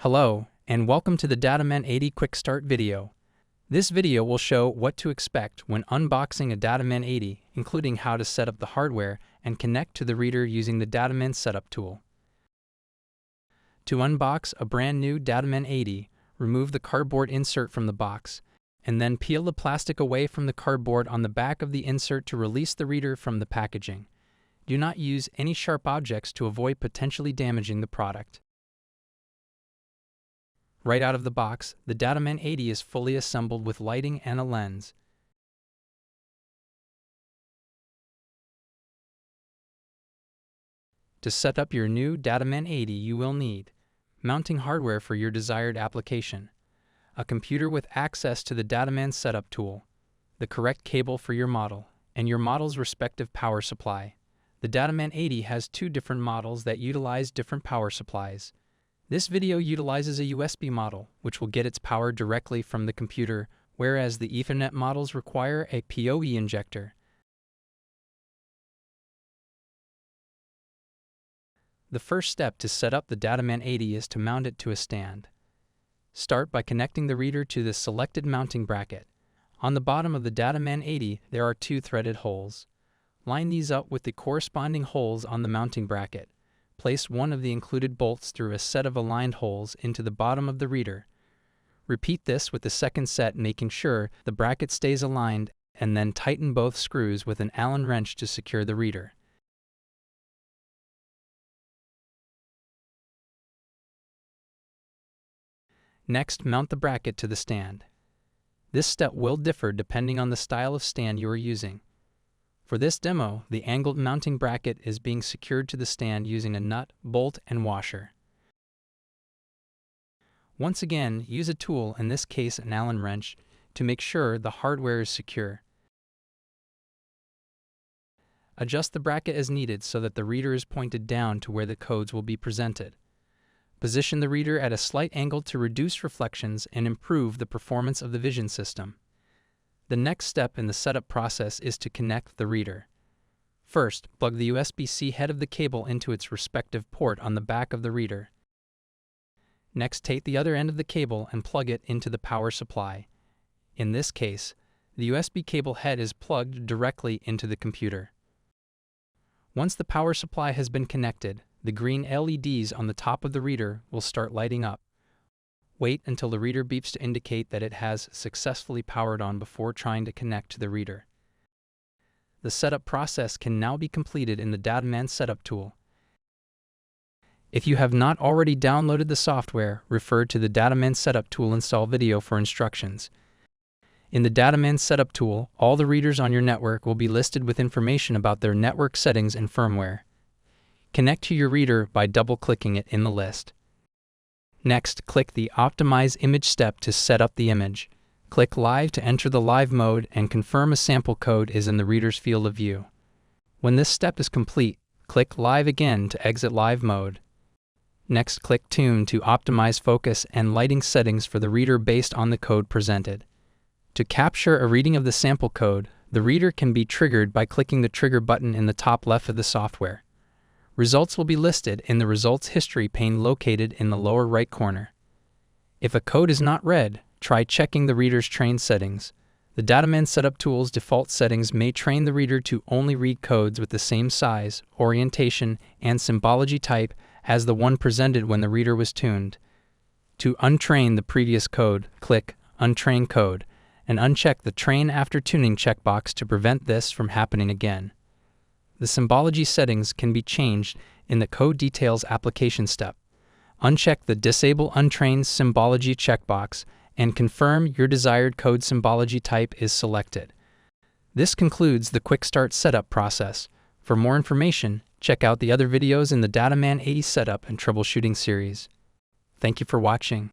Hello, and welcome to the DataMan 80 Quick Start video. This video will show what to expect when unboxing a DataMan 80, including how to set up the hardware and connect to the reader using the DataMan Setup tool. To unbox a brand new DataMan 80, remove the cardboard insert from the box, and then peel the plastic away from the cardboard on the back of the insert to release the reader from the packaging. Do not use any sharp objects to avoid potentially damaging the product. Right out of the box, the DataMan 80 is fully assembled with lighting and a lens. To set up your new DataMan 80, you will need mounting hardware for your desired application, a computer with access to the DataMan Setup tool, the correct cable for your model, and your model's respective power supply. The DataMan 80 has two different models that utilize different power supplies. This video utilizes a USB model, which will get its power directly from the computer, whereas the Ethernet models require a PoE injector. The first step to set up the DataMan 80 is to mount it to a stand. Start by connecting the reader to the selected mounting bracket. On the bottom of the DataMan 80, there are two threaded holes. Line these up with the corresponding holes on the mounting bracket. Place one of the included bolts through a set of aligned holes into the bottom of the reader. Repeat this with the second set, making sure the bracket stays aligned, and then tighten both screws with an Allen wrench to secure the reader. Next, mount the bracket to the stand. This step will differ depending on the style of stand you are using. For this demo, the angled mounting bracket is being secured to the stand using a nut, bolt, and washer. Once again, use a tool, in this case an Allen wrench, to make sure the hardware is secure. Adjust the bracket as needed so that the reader is pointed down to where the codes will be presented. Position the reader at a slight angle to reduce reflections and improve the performance of the vision system. The next step in the setup process is to connect the reader. First, plug the USB-C head of the cable into its respective port on the back of the reader. Next, take the other end of the cable and plug it into the power supply. In this case, the USB cable head is plugged directly into the computer. Once the power supply has been connected, the green LEDs on the top of the reader will start lighting up. Wait until the reader beeps to indicate that it has successfully powered on before trying to connect to the reader. The setup process can now be completed in the DataMan Setup tool. If you have not already downloaded the software, refer to the DataMan Setup tool install video for instructions. In the DataMan Setup tool, all the readers on your network will be listed with information about their network settings and firmware. Connect to your reader by double-clicking it in the list. Next, click the Optimize Image step to set up the image. Click Live to enter the live mode and confirm a sample code is in the reader's field of view. When this step is complete, click Live again to exit live mode. Next, click Tune to optimize focus and lighting settings for the reader based on the code presented. To capture a reading of the sample code, the reader can be triggered by clicking the trigger button in the top left of the software. Results will be listed in the Results History pane located in the lower right corner. If a code is not read, try checking the reader's train settings. The DataMan Setup tool's default settings may train the reader to only read codes with the same size, orientation, and symbology type as the one presented when the reader was tuned. To untrain the previous code, click Untrain Code and uncheck the Train After Tuning checkbox to prevent this from happening again. The symbology settings can be changed in the Code Details application step. Uncheck the Disable Untrained Symbology checkbox and confirm your desired code symbology type is selected. This concludes the Quick Start setup process. For more information, check out the other videos in the DataMan 80 Setup and Troubleshooting series. Thank you for watching.